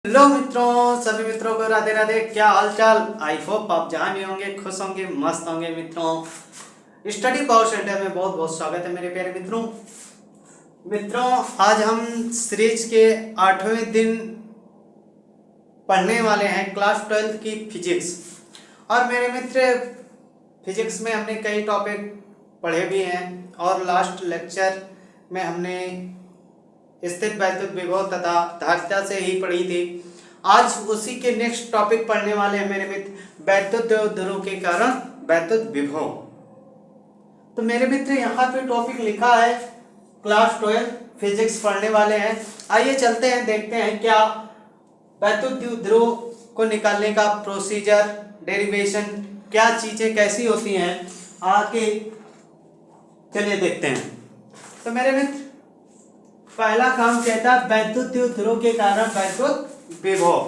Hello मित्रों, सभी मित्रों को राधे राधे। क्या हाल चाल? आई होप आप जहाँ भी होंगे खुश होंगे, मस्त होंगे। मित्रों, स्टडी पावर सेंटर में बहुत बहुत स्वागत है मेरे प्यारे मित्रों। आज हम सीरीज के 8वें दिन पढ़ने वाले हैं क्लास 12 की फिजिक्स। और मेरे मित्र, फिजिक्स में हमने कई टॉपिक पढ़े भी हैं और लास्ट लेक्चर में हमने स्थित वैद्युत विभव तथा धारिता से ही पढ़ी थी। आज उसी के नेक्स्ट टॉपिक पढ़ने वाले हैं मेरे मित्र, वैद्युत ध्रुव के कारण वैद्युत विभव। तो मेरे मित्र, यहाँ पे टॉपिक लिखा है क्लास 12 फिजिक्स पढ़ने वाले हैं। आइए चलते हैं, देखते हैं क्या वैद्युत ध्रुव को निकालने का प्रोसीजर, डेरिवेशन, क्या चीजें कैसी होती हैं, आके चलिए देखते हैं। तो मेरे मित्र, पहला काम कहता है वैद्युत ध्रुव के कारण वैद्युत विभव।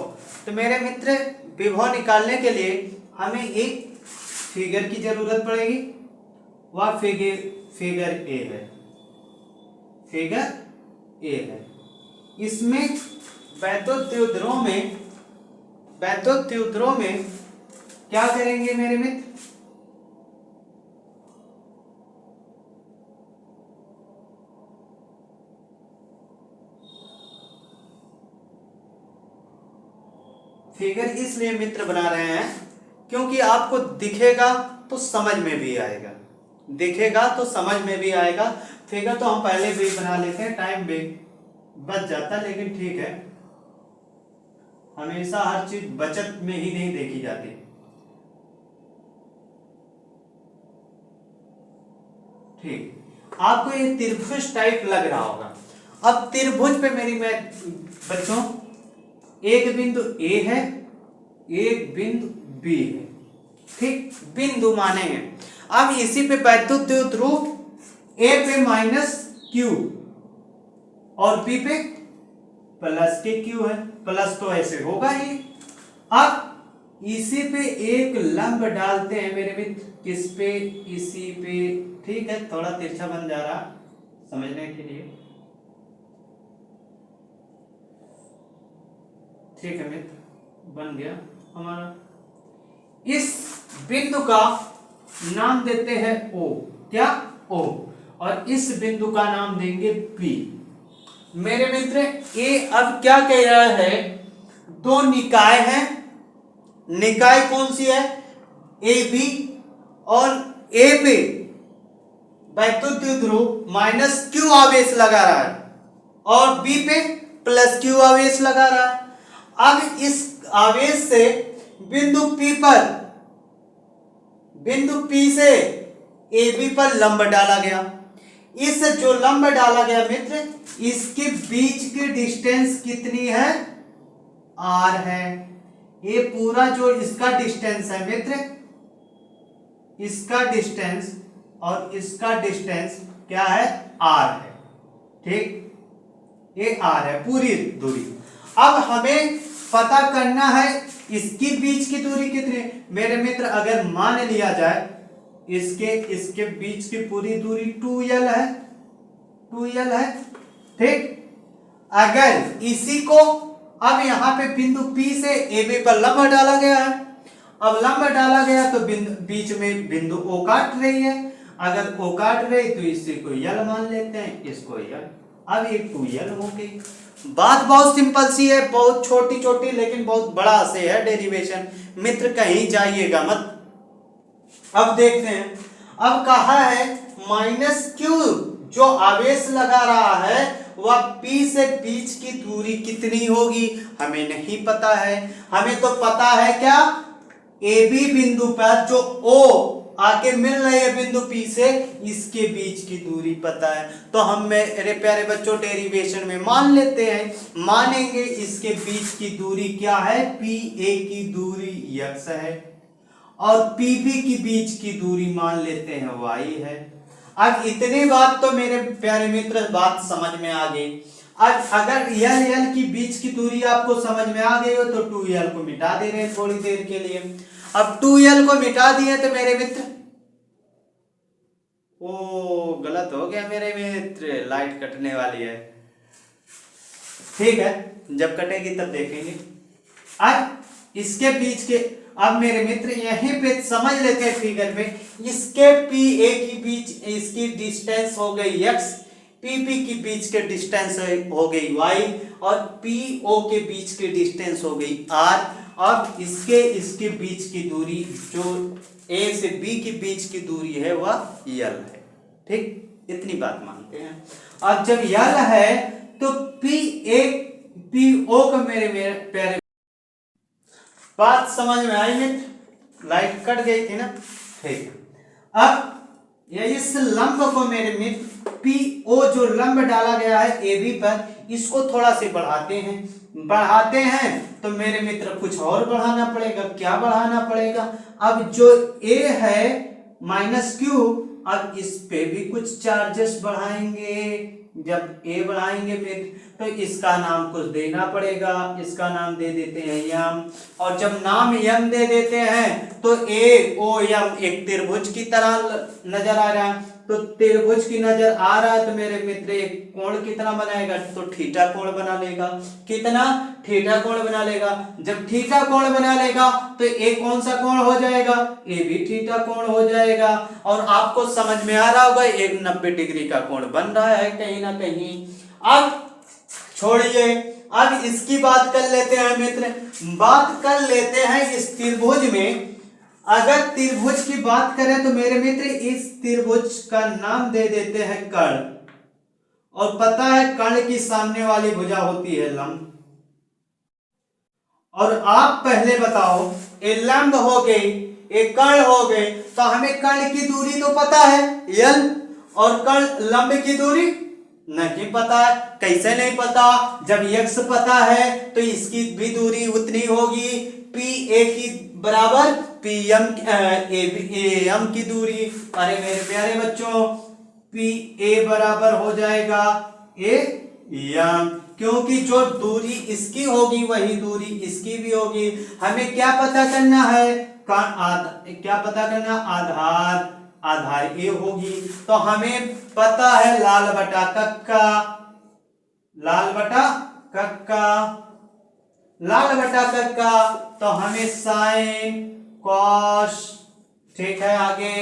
तो मेरे मित्र, विभव निकालने के लिए हमें एक फिगर की जरूरत पड़ेगी। वह फिगर ए है। फिगर ए है। इसमें वैद्युत ध्रुव में क्या करेंगे मेरे मित्र? फिगर इसलिए मित्र बना रहे हैं क्योंकि आपको दिखेगा तो समझ में भी आएगा। फिगर तो हम पहले भी बना लेते हैं, टाइम भी बच जाता है, लेकिन ठीक है, हमेशा हर चीज बचत में ही नहीं देखी जाती। ठीक, आपको ये त्रिभुज टाइप लग रहा होगा। अब त्रिभुज पे मेरी मैं बच्चों, एक बिंदु ए है, एक बिंदु बी है। ठीक, बिंदु माने हैं। अब इसी पे वैद्युत ध्रुव ए पे -q और बी पे +q है। प्लस तो ऐसे होगा ही। अब इसी पे एक लंब डालते हैं मेरे मित्र। किस पे? इसी पे। ठीक है, थोड़ा तिरछा बन जा रहा समझने के लिए। ठीक है मित्र, बन गया हमारा। इस बिंदु का नाम देते हैं O। क्या? O। और इस बिंदु का नाम देंगे P। मेरे मित्र, A अब क्या कह रहा है? दो निकाय हैं। निकाय कौन सी है? AB। और A पे वैद्युत ध्रुव -q आवेश लगा रहा है और B पे +q आवेश लगा रहा है। अब इस आवेश से बिंदु P से AB पर लंब डाला गया। इस जो लंब डाला गया मित्र, इसके बीच की डिस्टेंस कितनी है? r है। ये पूरा जो इसका डिस्टेंस है मित्र, इसका डिस्टेंस और इसका डिस्टेंस क्या है? r है। ठीक, ये r है पूरी दूरी। अब हमें पता करना है इसकी बीच की दूरी कितनी। मेरे मित्र, अगर मान लिया जाए इसके बीच की पूरी दूरी 2l है। 2l है। ठीक, अगर इसी को अब यहां पे बिंदु P से AB पर लंब डाला गया है। अब लंब डाला गया तो बीच में बिंदु O काट रही है। अगर O काट रही तो इसी को l मान लेते हैं, इसको l। अब ये 2l हो गई। बात बहुत सिंपल सी है, बहुत छोटी छोटी लेकिन बहुत बड़ा से है डेरिवेशन। मित्र, कहीं जाइएगा मत। अब देखते हैं। अब कहा है -q जो आवेश लगा रहा है वह P से बीच की दूरी कितनी होगी? हमें नहीं पता है। हमें तो पता है क्या? AB बिंदु पर जो O आके मिल रही है बिंदु P से, इसके बीच की दूरी पता है। तो हम मेरे प्यारे बच्चों डेरिवेशन में मान लेते हैं, मानेंगे इसके बीच की दूरी क्या है? PA की दूरी x है और PB की बीच की दूरी मान लेते हैं y है। अब इतनी बात तो मेरे प्यारे मित्र बात समझ में आ गई। अब अगर l की बीच की दूरी आपको समझ में आ गई हो तो 2l को मिटा दे रहे हैं थोड़ी देर के लिए। अब 2l को मिटा दिए तो मेरे मित्र, ओ गलत हो गया मेरे मित्र, लाइट कटने वाली है। ठीक है, जब कटेगी तब देखेंगे। अब इसके बीच के, अब मेरे मित्र यहीं पे समझ लेते हैं फिगर पे, इसके पी ए के बीच इसकी डिस्टेंस हो गई x, पी पी के बीच के डिस्टेंस हो गई y, और पी ओ के बीच की डिस्टेंस हो गई r। अब इसके बीच की दूरी, जो a से b के बीच की दूरी है वह l है। ठीक, इतनी बात मानते हैं। अब जब l है तो पी ओ का मेरे प्यारे, बात समझ में आई मित्र? लाइट कट गई थी ना? ठीक, अब ये इस लंब को मेरे मित्र पी ओ जो लंब डाला गया है ए बी पर, इसको थोड़ा से बढ़ाते हैं तो मेरे मित्र कुछ और बढ़ाना पड़ेगा। क्या बढ़ाना पड़ेगा? अब जो ए है माइनस क्यू, अब इस पे भी कुछ चार्जेस बढ़ाएंगे। जब ए बढ़ाएंगे मित्र तो इसका नाम कुछ देना पड़ेगा, इसका नाम दे देते हैं यम। और जब नाम यम दे देते हैं तो ए ओ यम एक त्रिभुज की तरह नजर आ रहा है, तो त्रिभुज की नजर आ रहा है तो मेरे मित्र एक कोण कितना बनाएगा? तो थीटा कोण बना लेगा। कितना? थीटा कोण बना लेगा। जब थीटा कोण बना लेगा तो ए कौन सा कोण हो जाएगा? ए भी थीटा कोण हो जाएगा। और आपको समझ में आ रहा होगा एक 90 डिग्री का कोण बन रहा है कहीं ना कहीं। अब छोड़िए, अब इसकी बात कर लेते हैं मित्र, बात कर लेते हैं इस त्रिभुज में। अगर त्रिभुज की बात करें तो मेरे मित्र इस त्रिभुज का नाम दे देते हैं कर्ण, और पता है कर्ण की सामने वाली भुजा होती है लंब। और आप पहले बताओ, ये लंब हो गई, ये कर्ण हो गए, तो हमें कर्ण की दूरी तो पता है l, और कर्ण लंब की दूरी नहीं पता है। कैसे नहीं पता? जब x पता है तो इसकी भी दूरी उतनी होगी, पी ए की बराबर पी एम एम की दूरी। अरे मेरे प्यारे बच्चों, पी ए बराबर हो जाएगा ए एम, क्योंकि जो दूरी इसकी होगी वही दूरी इसकी भी होगी। हमें क्या पता करना है? क्या पता करना? आधार ए होगी। तो हमें पता है लाल बटा कक्का, तो हमें साइन कॉस, ठीक है। आगे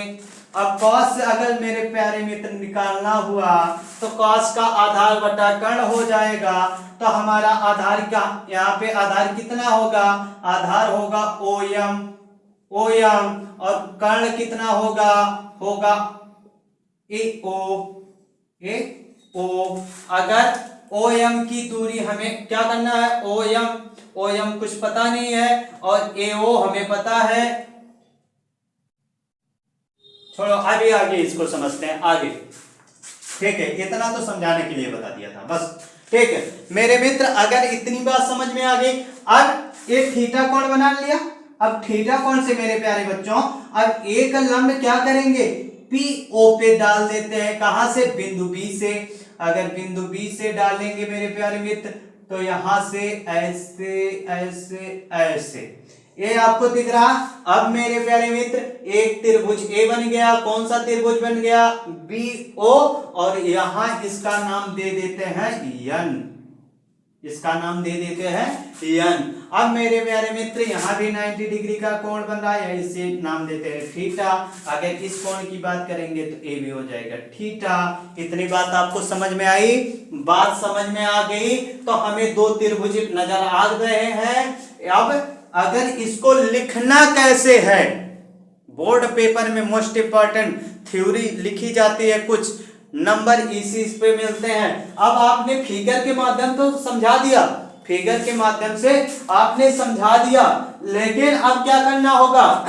अब कॉस से अगर मेरे प्यारे मित्र निकालना हुआ तो कॉस का आधार बटा कर्ण हो जाएगा। तो हमारा आधार क्या, यहाँ पे आधार कितना होगा? आधार होगा ओ एम, और कर्ण कितना होगा? ए ओ। अगर ओ एम की दूरी हमें क्या करना है? ओ एम कुछ पता नहीं है, और ए ओ हमें पता है। छोड़ो, आगे इसको समझते हैं आगे। ठीक है, इतना तो समझाने के लिए बता दिया था बस। ठीक है मेरे मित्र, अगर इतनी बात समझ में आ गई, अब एक थीटा कोण बना लिया। अब थीटा कोण से मेरे प्यारे बच्चों, अब एक लंब क्या करेंगे? पी ओ पे डाल देते हैं। कहां से? बिंदु बी से। अगर बिंदु बी से डालेंगे मेरे प्यारे मित्र तो यहां से ऐसे ये आपको दिख रहा। अब मेरे प्यारे मित्र एक त्रिभुज ए बन गया। कौन सा त्रिभुज बन गया? बी ओ, और यहां इसका नाम दे देते हैं यन। अब मेरे प्यारे मित्र यहाँ भी 90 डिग्री का कोण बन रहा है, इसे नाम देते हैं थीटा। अगर इस कोण की बात करेंगे तो ए भी हो जाएगा थीटा। इतनी बात आपको समझ में आई? बात समझ में आ गई तो हमें दो त्रिभुज नजर आ रहे हैं। अब अगर इसको लिखना कैसे है, बोर्ड पेपर में मोस्ट इंपॉर्टेंट थ्योरी लिखी जाती है, कुछ नंबर इसी पे मिलते हैं। अब आपने फिगर के माध्यम तो समझा दिया, फिगर के माध्यम से आपने समझा दिया, लेकिन अब क्या करना होगा?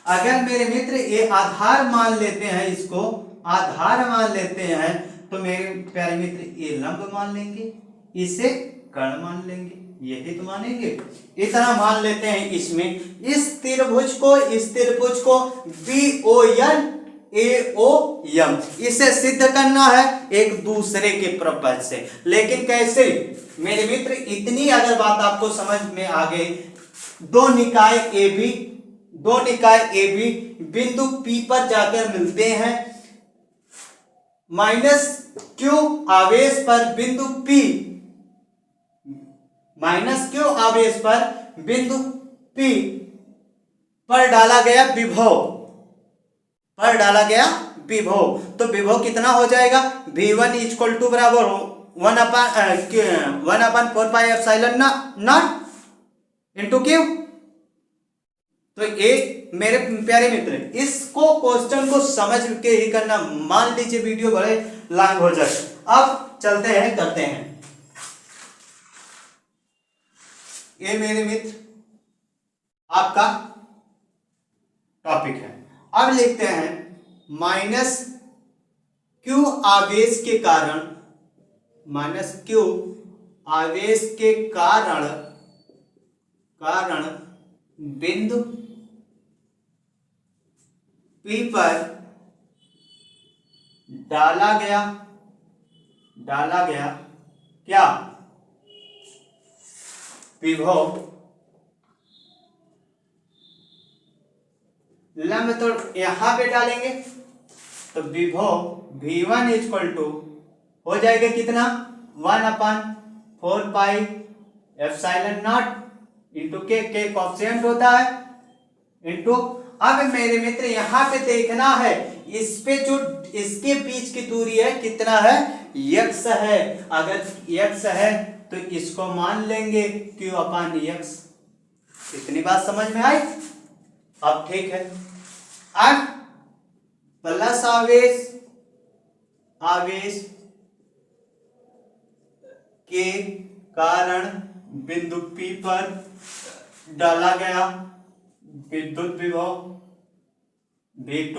अगर मेरे मित्र ये आधार मान लेते हैं, इसको आधार मान लेते हैं, तो मेरे प्यारे मित्र ये लंब मान लेंगे, इसे कर्ण मान लेंगे, यही तो मानेंगे। इतना मान लेते हैं इसमें, इस त्रिभुज को B O N A O M, इसे सिद्ध करना है एक दूसरे के प्रपंच से। लेकिन कैसे मेरे मित्र? इतनी अगर बात आपको समझ में आ गई, दो निकाय ए बी बिंदु P पर जाकर मिलते हैं, माइनस Q आवेश पर बिंदु P माइनस क्यू आवेश पर बिंदु P पर डाला गया विभव, तो विभव कितना हो जाएगा, V1 इक्वल टू बराबर हो 1/4 इंटू क्यू। तो ये मेरे प्यारे मित्र, इसको क्वेश्चन को समझ के ही करना। मान लीजिए वीडियो बड़े लॉन्ग हो जाए। अब चलते हैं, करते हैं। ये मेरे मित्र आपका टॉपिक है। अब लिखते हैं माइनस क्यू आवेश के कारण, बिंदु P पर डाला गया क्या, विभव, लंब तो यहां पे डालेंगे, तो विभव V1 इक्वल टू हो जाएगा कितना, 1/4πε0 इंटू के कोएफिशिएंट होता है, इंटू। अब मेरे मित्र यहां पे देखना है, इस पे जो इसके बीच की दूरी है कितना है, x है। अगर x है तो इसको मान लेंगे q/x। इतनी बात समझ में आई? अब ठीक है। अब प्लस आवेश के कारण बिंदु P पर डाला गया विद्युत विभव V2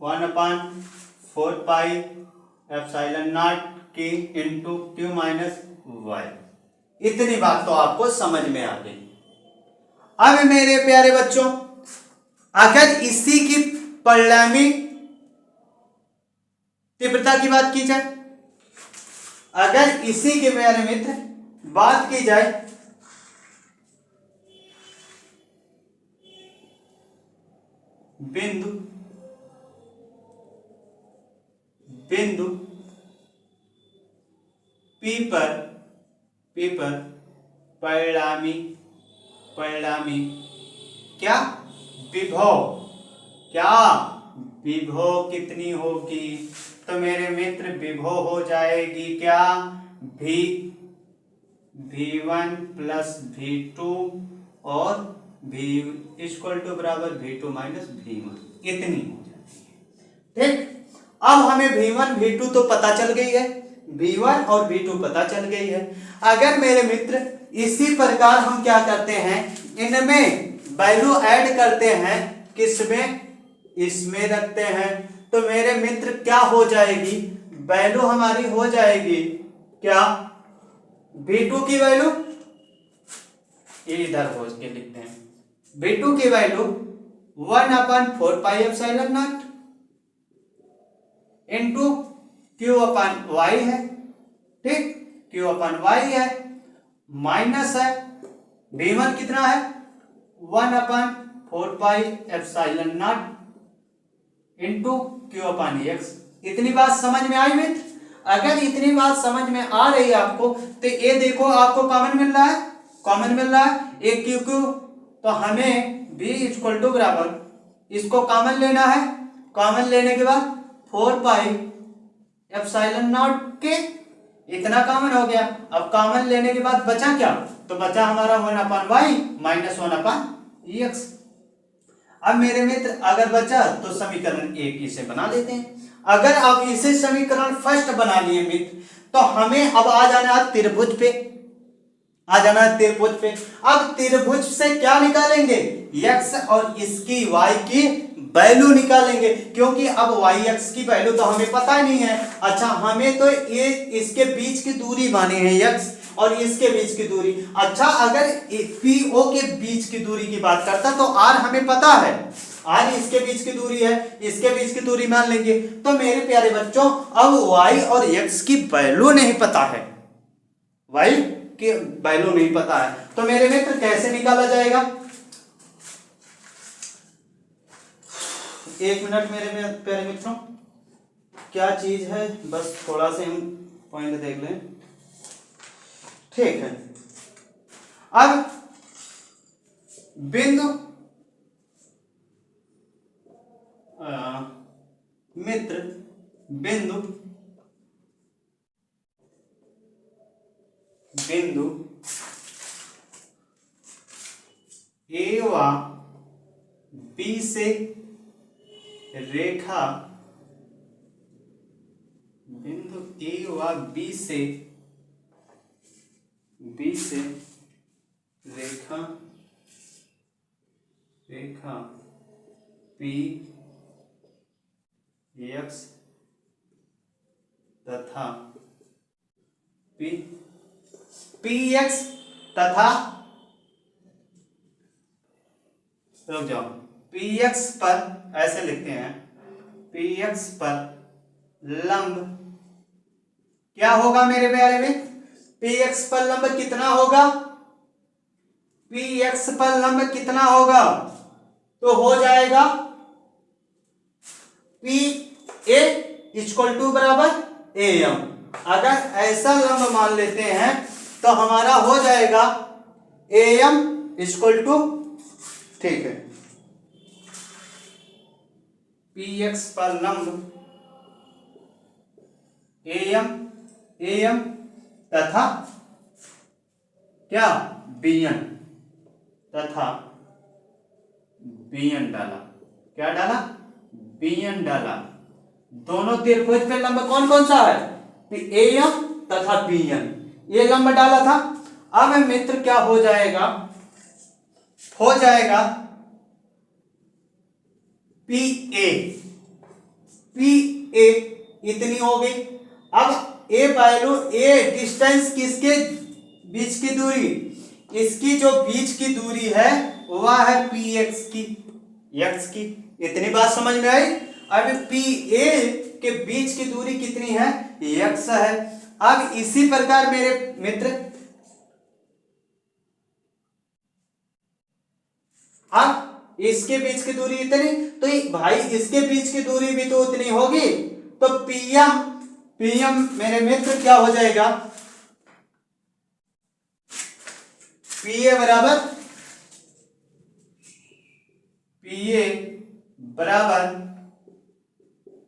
1/4πε0 के इंटू Q माइनस Y। इतनी बात तो आपको समझ में आ गई। अब मेरे प्यारे बच्चों, अगर इसी की परिणामी तीव्रता की बात की जाए, अगर इसी के प्यारे मित्र बात की जाए, बिंदु P पर परिणामी क्या विभव कितनी होगी, तो मेरे मित्र विभव हो जाएगी क्या, V1 प्लस V2 और V इक्वल टू बराबर V2 माइनस V1, इतनी हो जाती है। ठीक, अब हमें V1 V2 तो पता चल गई है, V1 और V2 पता चल गई है। अगर मेरे मित्र इसी प्रकार हम क्या करते हैं, इनमें वैल्यू ऐड करते हैं, किसमें, इसमें रखते हैं, तो मेरे मित्र क्या हो जाएगी, वैल्यू हमारी हो जाएगी क्या, V2 की वैल्यू, ये इधर हो के लिखते हैं, V2 की वैल्यू 1/4πε0 इंटू Q/Y है। ठीक, Q/Y है, माइनस है V1 कितना है, 1/4πε0 इंटू Q/x। इतनी बात समझ में आई मित्र? अगर इतनी बात समझ में आ रही है आपको, तो ये देखो आपको कॉमन मिल रहा है, एक Q, तो हमें V इक्वल टू बराबर, इसको कॉमन लेना है, कॉमन लेने के बाद 4πε0 के, इतना कॉमन हो गया। अब कॉमन लेने के बाद बचा क्या, तो बचा हमारा 1/y माइनस 1/x। अब मेरे मित्र अगर बचा तो समीकरण एक इसे बना लेते हैं। अगर आप इसे समीकरण फर्स्ट बना लिए मित्र, तो हमें अब आ जाना है त्रिभुज पे, अब त्रिभुज से क्या निकालेंगे, x और इसकी y की वैल्यू निकालेंगे, क्योंकि अब yx की वैल्यू तो हमें पता ही नहीं है। अच्छा, हमें तो ये इसके बीच की दूरी मानी है x और इसके बीच की दूरी। अच्छा, अगर PO के बीच की दूरी की बात करता तो r हमें पता है, r इसके बीच की दूरी है, इसके बीच की दूरी मान लेंगे। तो मेरे प्यारे बच्चों, अब y और x की वैल्यू नहीं पता है, y की वैल्यू नहीं पता है, तो मेरे मित्र कैसे निकाला जाएगा, एक मिनट मेरे प्यारे मित्रों, क्या चीज है, बस थोड़ा से हम पॉइंट देख लें। ठीक है, अब बिंदु मित्र बिंदु ए व बी से रेखा बिंदु ए व बी से रेखा पी एक्स तथा पी एक्स तथा रुक जाओ, पी एक्स पर ऐसे लिखते हैं, पी एक्स पर लंब क्या होगा मेरे प्यारे में, पी एक्स पर लंब कितना होगा, पी एक्स पर लंब कितना होगा, तो हो जाएगा पी ए इक्वल टू बराबर ए एम। अगर ऐसा लंब मान लेते हैं तो हमारा हो जाएगा ए एम इक्वल टू, ठीक है, पी एक्स पर लंब ए एम तथा क्या बी एन डाला, क्या डाला, बी एन डाला। दोनों त्रिभुज पे लंब कौन कौन सा है, ए एम तथा बी एन, ये लंब डाला था। अब मित्र क्या हो जाएगा, पी ए इतनी हो गई। अब ए वैल्यू, ए डिस्टेंस किसके बीच की दूरी, इसकी जो बीच की दूरी है वह है पी एक्स की। इतनी बात समझ में आई। अब पी ए के बीच की दूरी कितनी है, एक्स है। अब इसी प्रकार मेरे मित्र, अब इसके बीच की दूरी इतनी, तो भाई इसके बीच की दूरी भी तो उतनी होगी। तो पीएम मेरे मित्र क्या हो जाएगा, पीए बराबर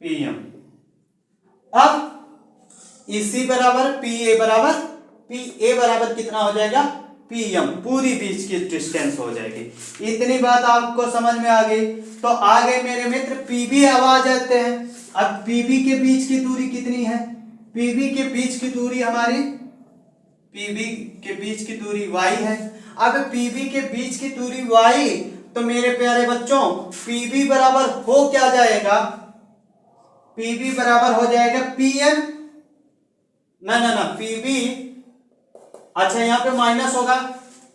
पीएम। अब इसी बराबर पीए बराबर कितना हो जाएगा, पीएम, पूरी बीच की डिस्टेंस हो जाएगी। इतनी बात आपको समझ में आ गई। तो आगे मेरे मित्र पीबी अब आ जाते हैं। अब पीबी के बीच की दूरी कितनी है, पीबी के बीच की दूरी हमारी, पीबी के बीच की दूरी y है। अब पीबी के बीच की दूरी y, तो मेरे प्यारे बच्चों पीबी बराबर हो क्या जाएगा, पीबी बराबर हो जाएगा पीएन, ना पीबी, अच्छा यहाँ पे माइनस होगा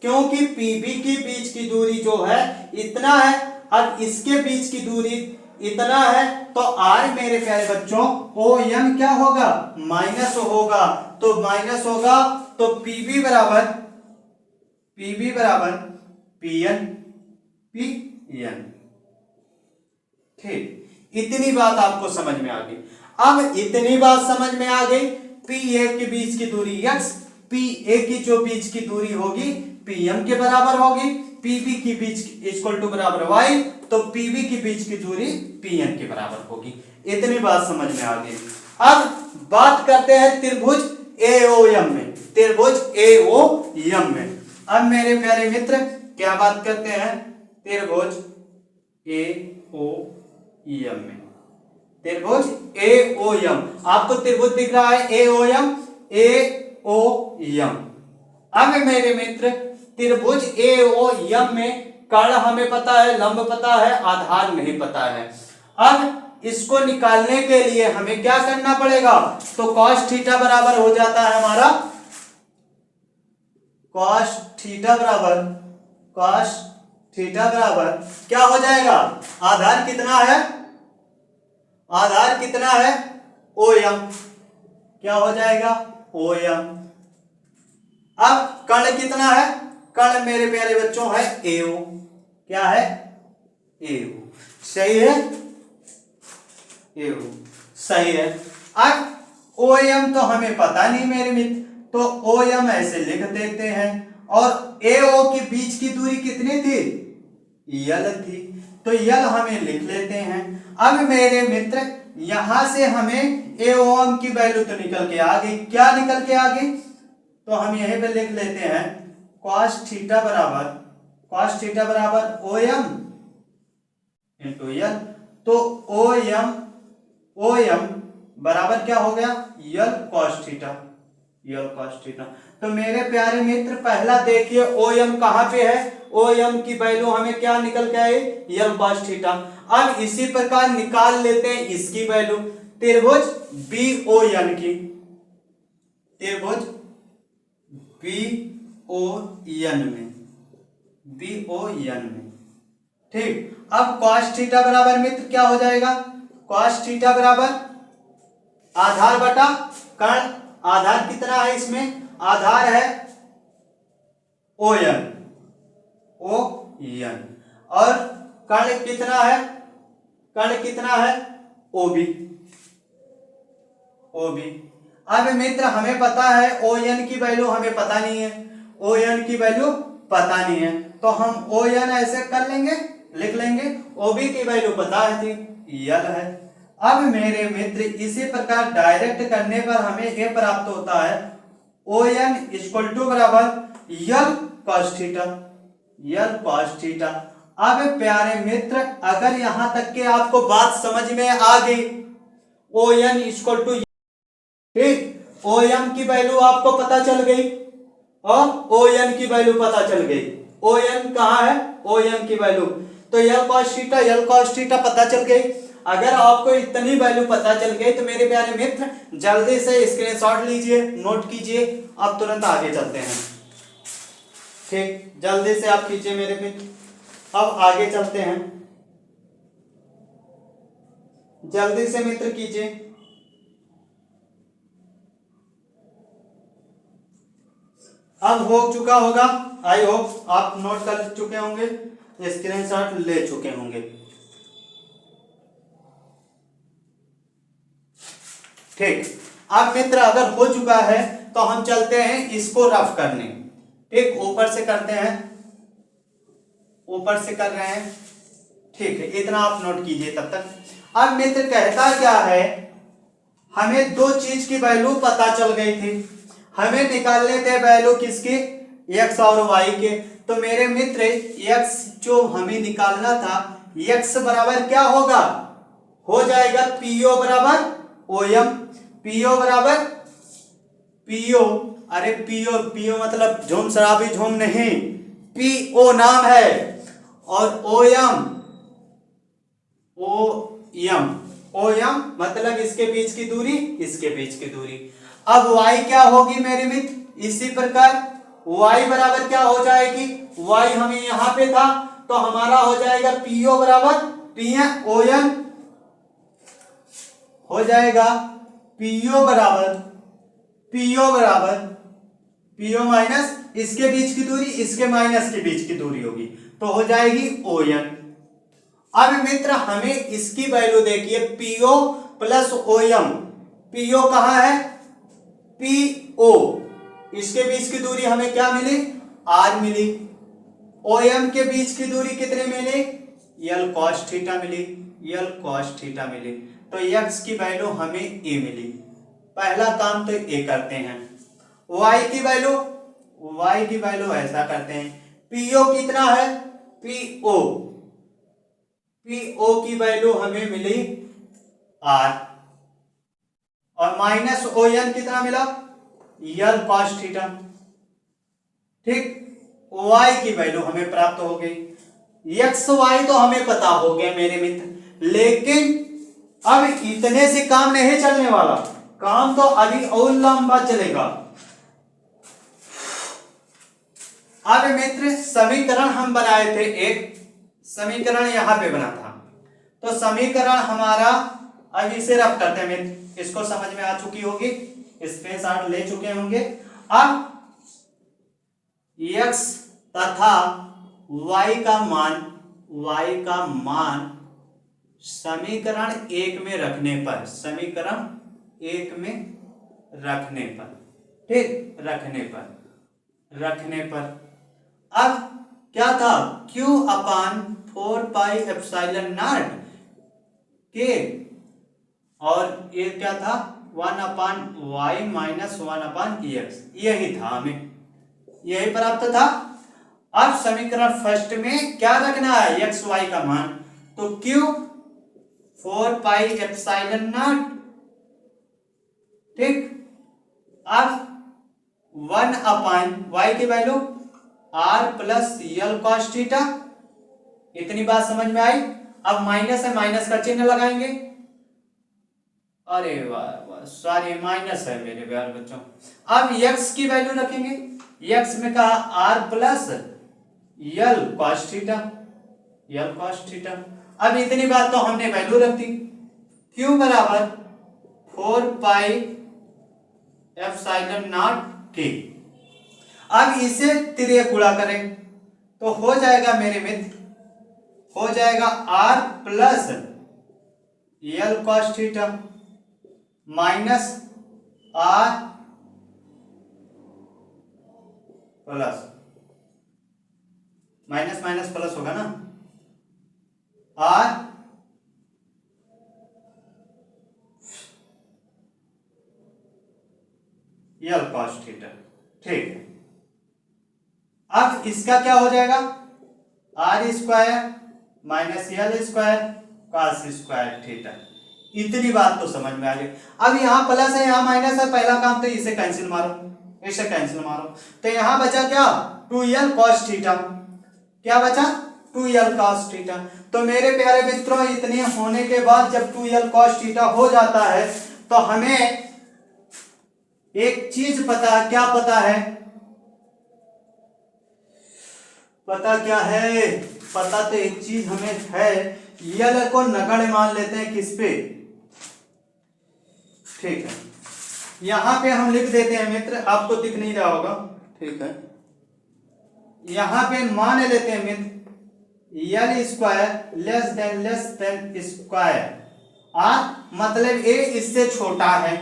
क्योंकि पीबी के बीच की दूरी जो है इतना है, अब इसके बीच की दूरी इतना है, तो आर मेरे प्यारे बच्चों ओ एन क्या होगा, माइनस होगा। तो माइनस होगा तो पीबी बराबर पीएन, ठीक। इतनी बात आपको समझ में आ गई। अब इतनी बात समझ में आ गई, पी ए के बीच की दूरी x, पी ए की जो बीच की दूरी होगी पीएम के बराबर होगी, पीबी की बीच इक्वल टू बराबर y, तो पीबी की बीच की दूरी पीएन के बराबर होगी। इतनी बात समझ में आ गई। अब बात करते हैं त्रिभुज एओएम में, अब मेरे प्यारे मित्र क्या बात करते हैं, त्रिभुज एओएम में, आपको त्रिभुज दिख रहा है एओएम। अब मेरे मित्र त्रिभुज एओएम में कर्ण हमें पता है, लंब पता है, आधार नहीं पता है। अब इसको निकालने के लिए हमें क्या करना पड़ेगा, तो cos थीटा बराबर हो जाता है हमारा, cos थीटा बराबर क्या हो जाएगा, आधार कितना है ओएम, क्या हो जाएगा ओएम। अब कर्ण कितना है, कर्ण मेरे प्यारे बच्चों है एओ, क्या है एओ, सही है, एओ सही है। अब ओएम तो हमें पता नहीं मेरे मित्र, तो ओएम ऐसे लिख देते हैं। और ए ओ के बीच की दूरी कितनी थी, यल थी। तो यल हमें लिख लेते हैं। अब मेरे मित्र यहां से हमें ए ओ एम की वैल्यू तो निकल के आ गई। क्या निकल के आ गई, तो हम यहीं पे लिख लेते हैं cos थीटा बराबर ओ एम इंटू यल। तो ओ एम बराबर क्या हो गया, यल cos थीटा। तो मेरे प्यारे मित्र पहला देखिए ओ एम कहां पे है, ओ एम की वैल्यू हमें क्या निकल के आई, यल cos थीटा। अब इसी प्रकार निकाल लेते हैं इसकी वैल्यू त्रिभुज बी ओ एन की, त्रिभुज बी ओ एन में, ठीक। अब cos थीटा बराबर मित्र क्या हो जाएगा, cos थीटा बराबर आधार बटा कर्ण, आधार कितना है इसमें, आधार है ओ एन और कर्ण कितना है, ओबी। अब मित्र हमें पता है ओ एन की वैल्यू हमें पता नहीं है, तो हम ओ एन ऐसे कर लेंगे, लिख लेंगे। ओबी की वैल्यू पता है यल है। अब मेरे मित्र इसी प्रकार डायरेक्ट करने पर हमें ये प्राप्त होता है ओ एन इक्वल टू बराबर यल cos थीटा। अब प्यारे मित्र अगर यहां तक के आपको बात समझ में आ गई, ओ एन इक्वल टू, ठीक, ओ एम की वैल्यू आपको पता चल गई और ओ एन की वैल्यू पता चल गई। ओ एन कहां है, ओ एन की वैल्यू, तो यल cos थीटा पता चल गई। अगर आपको इतनी वैल्यू पता चल गई तो मेरे प्यारे मित्र जल्दी से स्क्रीनशॉट लीजिए, नोट कीजिए। अब तुरंत आगे चलते हैं, ठीक, जल्दी से आप कीजिए मेरे मित्र। अब आगे चलते हैं, जल्दी से मित्र कीजिए। अब हो चुका होगा, आई होप आप नोट कर चुके होंगे, स्क्रीनशॉट ले चुके होंगे, ठीक। अब मित्र अगर हो चुका है तो हम चलते हैं इसको रफ करने, ठीक, ऊपर से करते हैं, ऊपर से कर रहे हैं, ठीक है, इतना आप नोट कीजिए तब तक। अब मित्र कहता क्या है, हमें दो चीज की वैल्यू पता चल गई थी, हमें निकालने थे वैल्यू किसकी, x और y के। तो मेरे मित्र x जो हमें निकालना था, x बराबर क्या होगा, हो जाएगा PO बराबर OM, PO बराबर PO, अरे PO मतलब झूम शराबी झूम नहीं, PO नाम है, और OM मतलब इसके बीच की दूरी, अब y क्या होगी मेरे मित्र, इसी प्रकार y बराबर क्या हो जाएगी, y हमें यहां पे था तो हमारा हो जाएगा PO बराबर ON हो जाएगा, PO बराबर PO माइनस इसके बीच की दूरी, इसके माइनस के बीच की दूरी होगी, तो हो जाएगी ON। अब मित्र हमें इसकी वैल्यू देखिए, PO प्लस OM, PO कहां है, PO, इसके बीच की दूरी हमें क्या मिली, R मिली, OM के बीच की दूरी कितनी मिली, यल cos थीटा मिली, तो x की वैल्यू हमें a मिली। पहला काम तो ये करते हैं। y की वैल्यू ऐसा करते हैं, PO कितना है, PO की वैल्यू हमें मिली R, और माइनस ON कितना मिला, यल cos थीटा, ठीक। y की वैल्यू हमें प्राप्त हो गई, x y तो हमें पता हो गया मेरे मित्र, लेकिन अब इतने से काम नहीं चलने वाला, काम तो अभी और लंबा चलेगा। अब मित्र समीकरण हम बनाए थे, एक समीकरण यहां पे बना था, तो समीकरण हमारा, अब इसे रफ करते हैं मित्र, इसको समझ में आ चुकी होगी, स्क्रीनशॉट ले चुके होंगे। अब x तथा y का मान समीकरण एक में रखने पर, ठीक, रखने पर अब क्या था, Q अपान 4πε0 के, और ये क्या था 1/y माइनस 1/x, यही था, हमें यही प्राप्त था। अब समीकरण फर्स्ट में क्या रखना है, एक्स वाई का मान, तो Q 4πε0, ठीक। अब 1/y की value r plus L cos theta, इतनी बात समझ में आई। अब माइनस है, माइनस का चिन्ह लगाएंगे, अरे वाह सॉरी माइनस है मेरे प्यारे बच्चों। अब x की वैल्यू रखेंगे, x में कहा r plus L cos theta, L cos theta. अब इतनी बात तो हमने वैल्यू रख दी, q बराबर 4πε0 के। अब इसे तिर्य गुणा करें तो हो जाएगा मेरे मित्र, हो जाएगा r plus L cos theta minus r plus, minus minus plus होगा ना, r यल कॉस थीटा, ठीक है। अब इसका क्या हो जाएगा, r स्क्वायर माइनस यल स्क्वायर कॉस स्क्वायर थीटा, इतनी बात तो समझ में आ गई। अब यहाँ प्लस है, यहाँ माइनस है, पहला काम तो इसे कैंसिल मारो, इसे कैंसिल मारो, तो यहाँ बचा क्या 2l cos थीटा, क्या बचा 2l cos थीटा। तो मेरे प्यारे मित्रों, इतने होने के बाद जब 2l cos थीटा हो जाता है तो हमें एक चीज पता, क्या पता है, पता क्या है, पता तो एक चीज हमें है, यल को नगण्य मान लेते हैं किस पे, ठीक है। यहां पे हम लिख देते हैं मित्र, आपको दिख नहीं रहा होगा, ठीक है। यहां पे मान लेते हैं मित्र L square less than square, मतलब ए इससे छोटा है।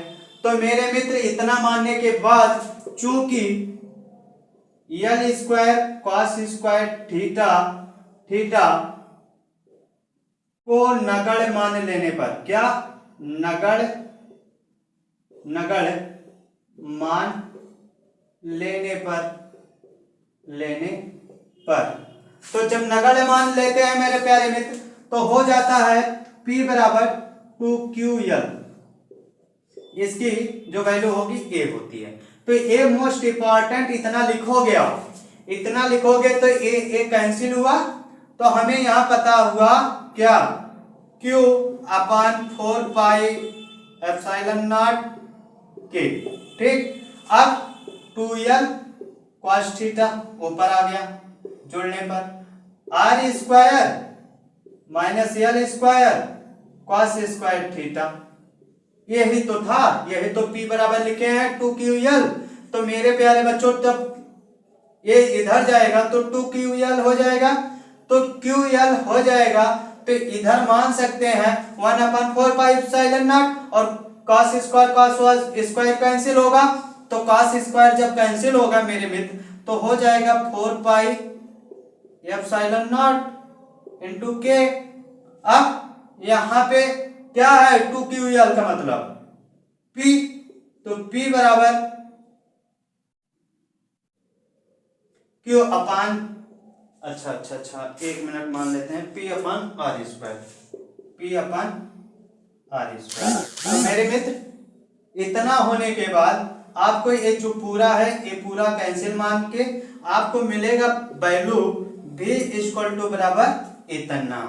तो मेरे मित्र इतना मानने के बाद, चूंकि यल square cos square theta, theta को नगण्य मान लेने पर, क्या नगण्य, नगण्य मान लेने पर, लेने पर, तो जब नगण्य मान लेते हैं मेरे प्यारे मित्र तो हो जाता है P बराबर 2QL, इसकी जो वैल्यू होगी A होती है। तो A मोस्ट इंपॉर्टेंट, इतना लिखोगे आप, इतना लिखोगे तो A कैंसिल हुआ, तो हमें यहां पता हुआ क्या Q अपान 4πε0 के, ठीक। अब 2l cos थीटा ऊपर आ गया जोड़ने पर, r स्क्वायर माइनस यल स्क्वायर कॉस स्क्वायर थीटा, यही तो था, यही तो P बराबर लिखे हैं 2QL। तो मेरे प्यारे बच्चों, जब ये इधर जाएगा तो 2QL हो जाएगा, तो QL हो जाएगा, तो इधर मान सकते हैं 1/4πε0, और cos square cos square cancel होगा, तो cos स्क्वायर जब कैंसिल होगा मेरे मित्र तो हो जाएगा 4πε0 इंटू के। अब यहां पे क्या है 2QL का मतलब P, तो P बराबर Q अपान, अच्छा एक मिनट मान लेते हैं, P अपान R स्क्वायर, P अपान R स्क्वायर। तो मेरे मित्र इतना होने के बाद आपको ये जो पूरा है ये पूरा कैंसिल मान के आपको मिलेगा वैल्यू V इक्वल टू बराबर इतना,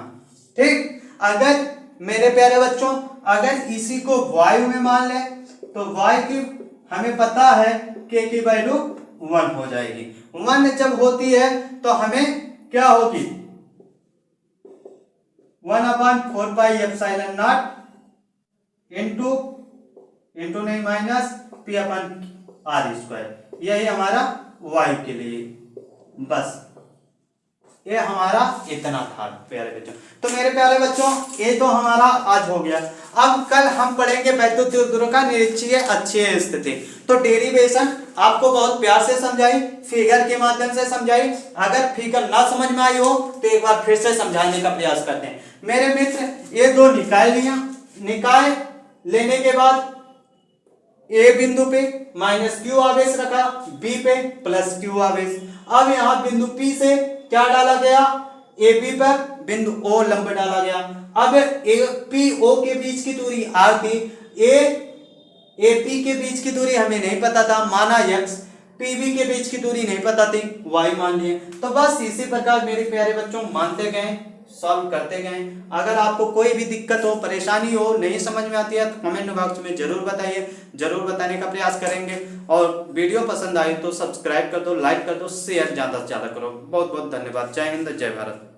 ठीक। अगर मेरे प्यारे बच्चों, अगर इसी को वायु में मान ले तो y की हमें पता है k की वैल्यू 1 हो जाएगी। 1 जब होती है तो हमें क्या होगी 1/4πε0 इंटू नहीं माइनस P अपन R स्क्वायर, यही हमारा y के लिए, बस ये हमारा इतना था प्यारे बच्चों। तो मेरे प्यारे बच्चों ये तो हमारा आज हो गया। अब कल हम पढ़ेंगे वैद्युत द्रव्यों का निरीक्षीय अक्षीय स्थिति, तो डेरिवेशन आपको बहुत प्यार से समझाई, फिगर के माध्यम से समझाई। अगर फिगर ना समझ में आई हो तो एक बार फिर से समझाने का प्रयास करते हैं। मेरे मित्र, ये दो निकाय लिया, निकाय लेने के बाद ए बिंदु पे माइनस क्यू आवेश रखा, बी पे प्लस क्यू आवेश। अब यहाँ बिंदु पी से क्या डाला गया, ए बी पर बिंदु ओ लंब डाला गया। अब पी ओ के बीच की दूरी आर थी, ए पी के बीच की दूरी हमें नहीं पता था, माना x, पीबी के बीच की दूरी नहीं पता थी, y मान लिए। तो बस इसी प्रकार मेरे प्यारे बच्चों मानते गए, सॉल्व करते गए। अगर आपको कोई भी दिक्कत हो, परेशानी हो, नहीं समझ में आती है तो कमेंट बॉक्स में जरूर बताइए, जरूर बताने का प्रयास करेंगे। और वीडियो पसंद आए तो सब्सक्राइब कर दो, लाइक कर दो, शेयर ज़्यादा से ज़्यादा करो। बहुत बहुत धन्यवाद। जय हिंद, जय भारत।